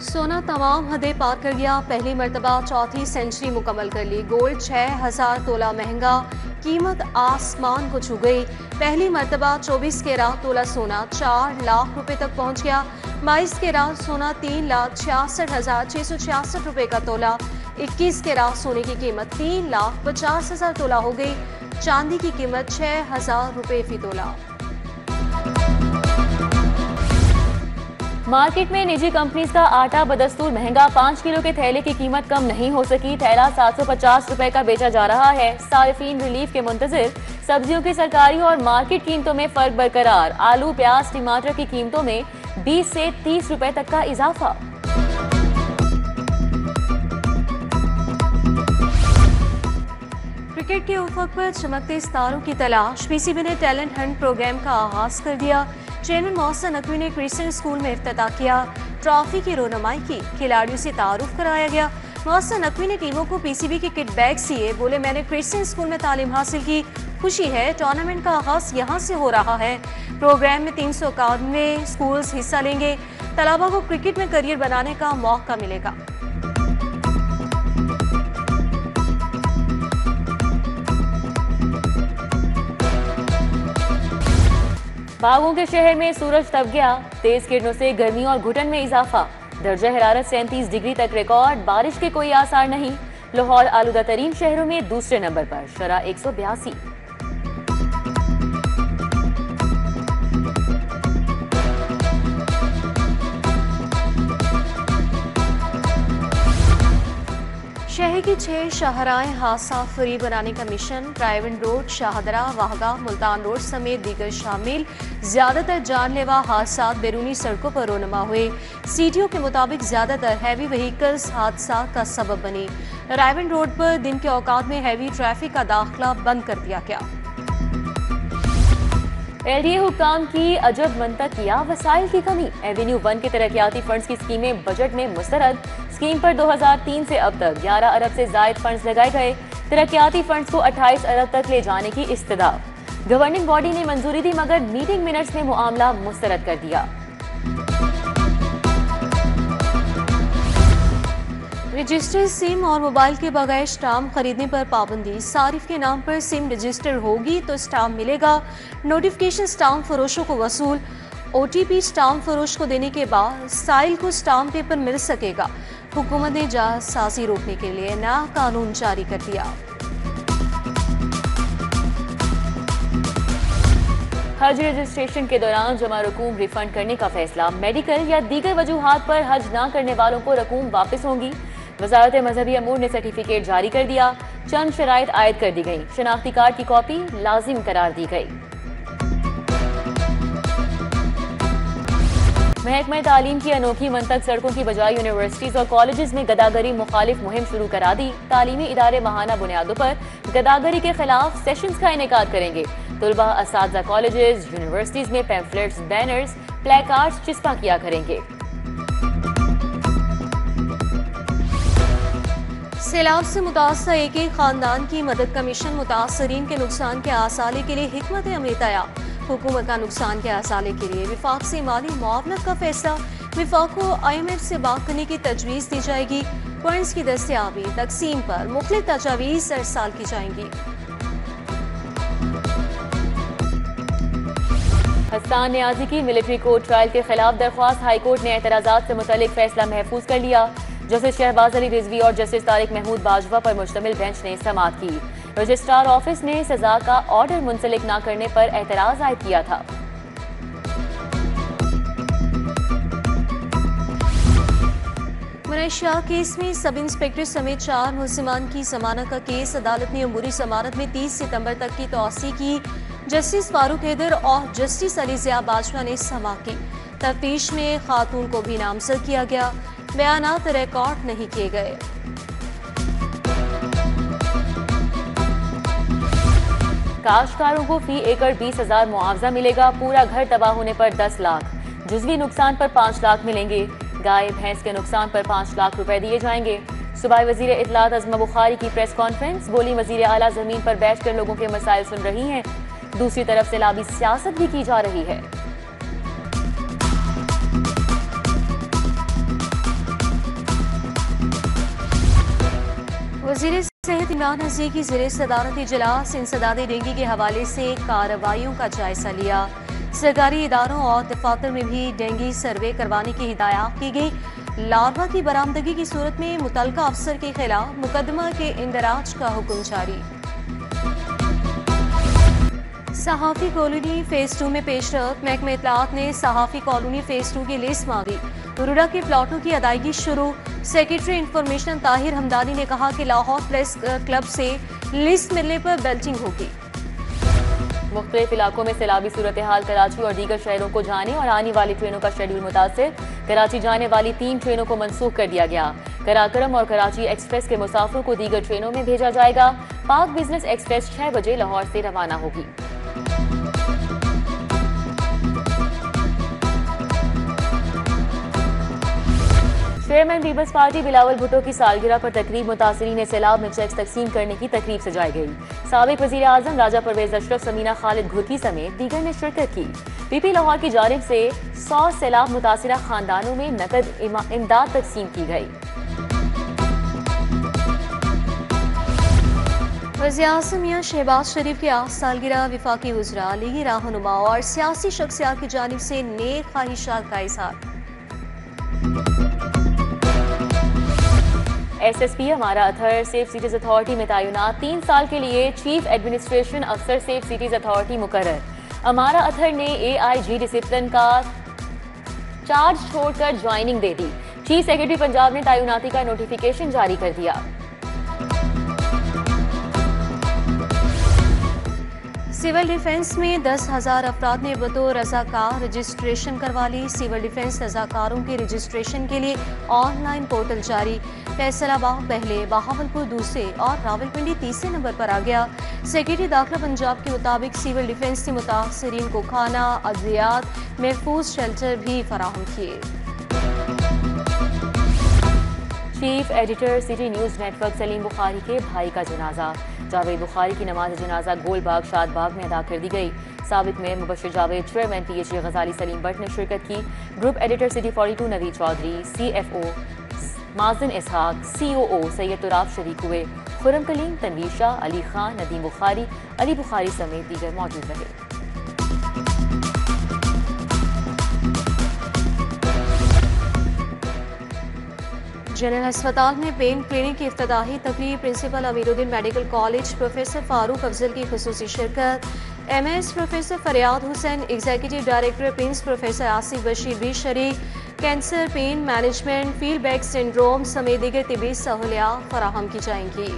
सोना तमाम हदें पार कर गया। पहली मर्तबा चौथी सेंचुरी मुकम्मल कर ली। गोल्ड 6000 तोला महंगा, कीमत आसमान को छू गई। पहली मर्तबा 24 कैरात तोला सोना 4 लाख रुपए तक पहुंच गया। 22 कैरात सोना 3,66,666 रुपए का तोला। 21 कैरात सोने की कीमत 3,50,000 तोला हो गई। चांदी की कीमत 6,000 रुपए फी तोला। मार्केट में निजी कंपनीज का आटा बदस्तूर महंगा। 5 किलो के थैले की कीमत कम नहीं हो सकी। थैला 750 रुपए का बेचा जा रहा है। सारिफीन रिलीफ के मुंतजिर। सब्जियों की सरकारी और मार्केट कीमतों में फर्क बरकरार। आलू, प्याज, टमाटर की कीमतों में 20 से 30 रुपए तक का इजाफा। क्रिकेट के उफक पर चमकते सितारों की तलाश। पीसीबी ने टैलेंट हंट प्रोग्राम का आगाज कर दिया। चेयरमैन मोहसिन नकवी ने क्रिश्चियन स्कूल में इफ्तिताह किया। ट्रॉफी की रोनमाई की, खिलाड़ियों से तारुफ कराया गया। मोहसिन नकवी ने टीमों को पीसीबी के किट बैग दिए। बोले, मैंने क्रिश्चियन स्कूल में तालीम हासिल की, खुशी है। टूर्नामेंट का आगाज यहाँ से हो रहा है। प्रोग्राम में 391 स्कूल्स हिस्सा लेंगे। तलबा को क्रिकेट में करियर बनाने का मौका मिलेगा। बागों के शहर में सूरज तप गया। तेज किरणों से गर्मी और घुटन में इजाफा। दर्जा हरारत 37 डिग्री तक रिकॉर्ड। बारिश के कोई आसार नहीं। लाहौर आलूदा तरीन शहरों में दूसरे नंबर पर, शरा 182। शहर की 6 शाहराएं हादसा फ्री बनाने का mission. Driving road, Shahdara, Wagah, Multan road समेत दीगर शामिल। ज्यादातर जानलेवा हादसा बैरूनी सड़कों पर रोनमा हुए। सीटीओ के मुताबिक ज्यादातर हैवी व्हीकल्स हादसा का सबब बने। ड्राइविंग रोड पर दिन के औकात में हैवी ट्रैफिक का दाखिला बंद कर दिया गया। एलडीए हुक्काम की अजब मंतकिया, वसाइल की कमी। एवेन्यू 1 के तरक्याती फंड्स की स्कीमें बजट में मुस्तरद। स्कीम पर 2003 से अब तक 11 अरब से जायद फंड्स लगाए गए। तरक्याती फंड्स को 28 अरब तक ले जाने की इस्तदा। गवर्निंग बॉडी ने मंजूरी दी, मगर मीटिंग मिनट्स में मामला मुस्तरद कर दिया। रजिस्टर्ड सिम और मोबाइल के बगैर स्टाम्प खरीदने पर पाबंदी। सारिफ के नाम पर सिम रजिस्टर होगी तो स्टाम्प मिलेगा। नोटिफिकेशन स्टाम्प फरोशों को वसूल। ओटीपी स्टाम्प फरोश को देने के बाद साइल को स्टाम्प पेपर मिल सकेगा। हुकूमत ने जालसाजी रोकने के लिए नया कानून जारी कर दिया। हज रजिस्ट्रेशन के दौरान जमा रकूम रिफंड करने का फैसला। मेडिकल या दीगर वजूहात पर हज न करने वालों को रकूम वापस होंगी। वजारत मजहबी अमूर ने सर्टिफिकेट जारी कर दिया। चंद शराइत आयद कर दी गई। शनाख्ती कार्ड की कॉपी लाजिम करार दी गई। महकमा तालीम की अनोखी मंतक सड़कों की बजाय यूनिवर्सिटीज और कॉलेजेस में गदागरी मुखालिफ मुहिम शुरू करा दी। तालीमी इदारे माहाना बुनियादों पर गदागरी के खिलाफ सेशंस का इनेकाद करेंगे। तुलबा असातिज़ा कॉलेजेस, यूनिवर्सिटीज में पैम्फलेट्स, बैनर्स, प्लेकार्ड्स चिस्पा किया करेंगे। सैलाब से मुतासर एक खानदान की मदद का मिशन। मुतासरीन के नुकसान के आसाले के लिए हिकमत अमली तैयार। हुकूमत का नुकसान के आसाले के लिए विफाक से माली मुआवनत का फैसला। विफाक को IMF से बात करने की तजवीज़ दी जाएगी। फंड्स की दस्तियाबी तकसीम पर मुख्तलिफ तजावीज़ अरसाल की जाएंगी। हसन नियाजी की मिलिट्री कोर्ट ट्रायल के खिलाफ दरख्वास्त। हाईकोर्ट ने एतराज़ात से मुतल्लिक फैसला महफूज कर लिया। जस्टिस शहबाज अली रिजवी और जस्टिस तारिक महमूद बाजवा पर मुश्तमिल बेंच ने समाअत की। रजिस्ट्रार ऑफिस ने सजा का ऑर्डर मुंसलिक न करने पर एतराज आयद किया था। मुनैशा केस में सब इंस्पेक्टर समेत 4 मुलजिमान की जमानत का केस। अदालत ने अमूरी जमानत में 30 सितंबर तक की तौसी की। जस्टिस फारूक हैदर और जस्टिस अली ज़िया बाजवा ने समाअत की। तफ्तीश में खातून को भी नामजद किया गया। बयानात रिकॉर्ड नहीं किए गए। काश्तकारों को फी एकड़ 20,000 मुआवजा मिलेगा। पूरा घर तबाह होने पर 10 लाख, जुज़वी नुकसान पर 5 लाख मिलेंगे। गाय भैंस के नुकसान पर 5 लाख रुपए दिए जाएंगे। सूबाई वजीर इत्तलात अज़मा बुखारी की प्रेस कॉन्फ्रेंस। बोली, वजीर आला जमीन पर बैठकर लोगों के मसाइल सुन रही हैं। दूसरी तरफ से लाबी सियासत भी की जा रही है। वज़ीर सेहत इमरान हज़ीर की ज़ेरे सदारत इजलास इंसदाद डेंगू के हवाले से कार्रवाइयों का जायजा लिया। सरकारी इदारों और दफातर में भी डेंगू सर्वे करवाने की हिदायत की गई। लार्वा की बरामदगी की सूरत में मुतल्लिका अफसर के खिलाफ मुकदमा के इंदराज का हुक्म जारी। सहाफ़ी कॉलोनी फेज 2 में पेशरफ, महकमे इत्तलात ने सहाफ़ी कॉलोनी फेज 2 की लिस्ट मांगी। रुड़ा के प्लाटों की अदायगी शुरू। सेक्रेटरी इंफॉर्मेशन ताहिर हमदानी ने कहा कि लाहौर प्रेस क्लब से लिस्ट मिलने पर बेल्टिंग होगी। मुख्तलिफ इलाकों में सैलाबी सूरत हाल, कराची और दीगर शहरों को जाने और आने वाली ट्रेनों का शेड्यूल मुतासिर। कराची जाने वाली 3 ट्रेनों को मनसूख कर दिया गया। कराकरम और कराची एक्सप्रेस के मुसाफिरों को दीगर ट्रेनों में भेजा जाएगा। पाक बिजनेस एक्सप्रेस 6 बजे लाहौर से रवाना होगी। Chairman Peoples Party Bilawal Bhutto की सालगिरह पर तकरीब मुतासरीन सैलाब में चेक्स तकसीम करने की तकरीब सजाई गई। साबिक वजीर आजम राजा परवेज अशरफ, समीना खालिद घुर्की समेत दीगर ने शिरकत की। पीपी लाहौर की जानिब से 100 सैलाब मुतासिरा खानदानों में नकद इमदाद तकसीम की गई। वज़ीर आज़म मियां शहबाज शरीफ की 8 सालगिरह वफाकी वज़रा, लीगी रहनुमा और सियासी शख्सियात की जानिब से नेक ख्वाहिशात का इज़हार। SSP अमारा अथर सेफ सिटीज अथॉरिटी में तैनात 3 साल के लिए चीफ एडमिनिस्ट्रेशन अफसर सेफ सिटीज अथॉरिटी मुकर्रर। अमारा अथर ने AIG डिसिप्लिन का चार्ज छोड़कर ज्वाइनिंग दे दी। चीफ सेक्रेटरी पंजाब ने तैनाती का नोटिफिकेशन जारी कर दिया। सिविल डिफेंस में 10,000 अफराद ने बतौर रजाकार रजिस्ट्रेशन करवा ली। सिविल डिफेंस रजाकारों के रजिस्ट्रेशन के लिए ऑनलाइन पोर्टल जारी। फैसलाबाद पहले, बहावलपुर दूसरे और रावलपिंडी तीसरे नंबर पर आ गया। सेक्रेटरी दाखिला पंजाब के मुताबिक सिविल डिफेंस से मुतासरीन को खाना, अद्वियात, महफूज शेल्टर भी फराहम किए। Chief editor city news network Salim Bukhari के भाई का जनाजा। जावेद बुखारी की नमाज जनाजा गोलबाग शादबाग में अदा कर दी गई। साबिक में मुबशिर जावेद, चेयरमैन PHA गजाली सलीम बट ने शिरकत की। Group editor city 42 Naveed Chaudhry, CFO Mazin Ishaq, COO Syed Turab शरीक हुए। खुरम कलीम, तनवीर शाह, अली खान, नदीम बुखारी, अली बुखारी समेत दीगर मौजूद रहे। जनरल अस्पताल में पेन क्लिनिक की इफ्तिताही तकरीब। Principal Amiruddin medical college professor Farooq Afzal की खुसूसी शिरकत। MS professor Faryad Hussain, executive director prince professor Asif Bashir भी शरीक। Cancer, pain management, feedback syndrome समेत दीगर तिबी सहूलियात फराहम की जाएंगी।